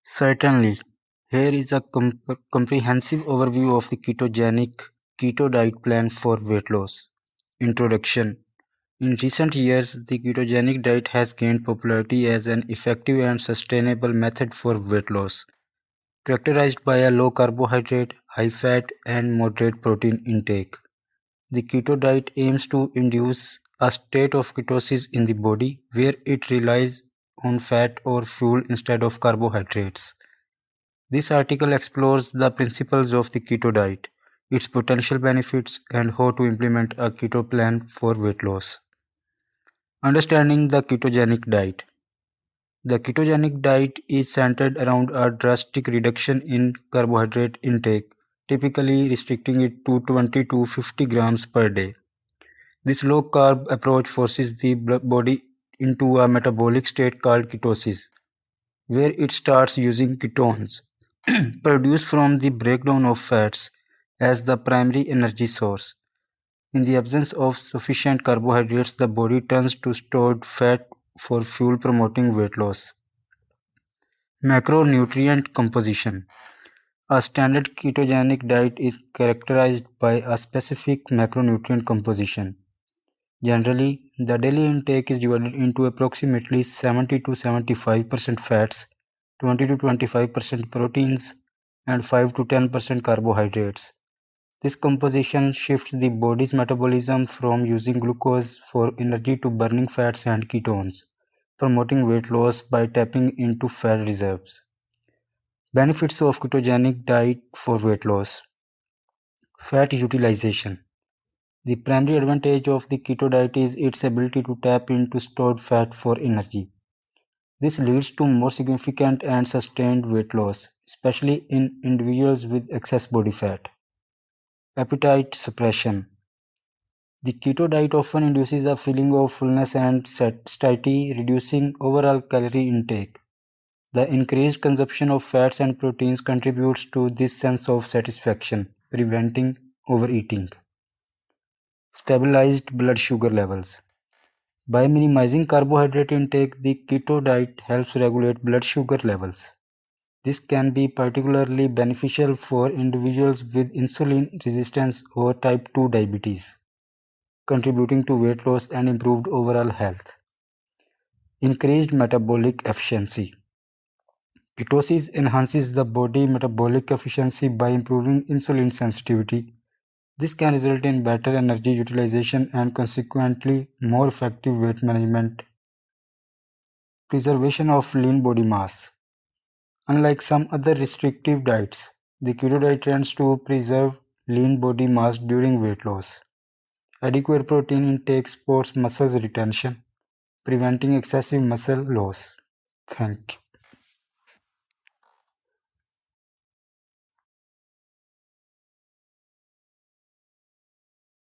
Certainly. Here is a comprehensive overview of the ketogenic keto diet plan for weight loss. Introduction. In recent years, the ketogenic diet has gained popularity as an effective and sustainable method for weight loss, characterized by a low carbohydrate, high fat, and moderate protein intake. The keto diet aims to induce a state of ketosis in the body where it relies on fat or fuel instead of carbohydrates. This article explores the principles of the keto diet, its potential benefits, and how to implement a keto plan for weight loss. Understanding the ketogenic diet. The ketogenic diet is centered around a drastic reduction in carbohydrate intake, typically restricting it to 20 to 50 grams per day. This low carb approach forces the body into a metabolic state called ketosis, where it starts using ketones produced from the breakdown of fats as the primary energy source. In the absence of sufficient carbohydrates, the body turns to stored fat for fuel, promoting weight loss. Macronutrient composition. A standard ketogenic diet is characterized by a specific macronutrient composition. Generally, the daily intake is divided into approximately 70 to 75% fats, 20 to 25% proteins, and 5 to 10% carbohydrates. This composition shifts the body's metabolism from using glucose for energy to burning fats and ketones, promoting weight loss by tapping into fat reserves. Benefits of ketogenic diet for weight loss. Fat utilization. The primary advantage of the keto diet is its ability to tap into stored fat for energy. This leads to more significant and sustained weight loss, especially in individuals with excess body fat. Appetite suppression. The keto diet often induces a feeling of fullness and satiety, reducing overall calorie intake. The increased consumption of fats and proteins contributes to this sense of satisfaction, preventing overeating. Stabilized blood sugar levels. By minimizing carbohydrate intake, the keto diet helps regulate blood sugar levels. This can be particularly beneficial for individuals with insulin resistance or type 2 diabetes, contributing to weight loss and improved overall health. Increased metabolic efficiency. Ketosis enhances the body metabolic efficiency by improving insulin sensitivity. This can result in better energy utilization and consequently more effective weight management. Preservation of lean body mass. Unlike some other restrictive diets, the keto diet tends to preserve lean body mass during weight loss. Adequate protein intake supports muscle retention, preventing excessive muscle loss. Thank you.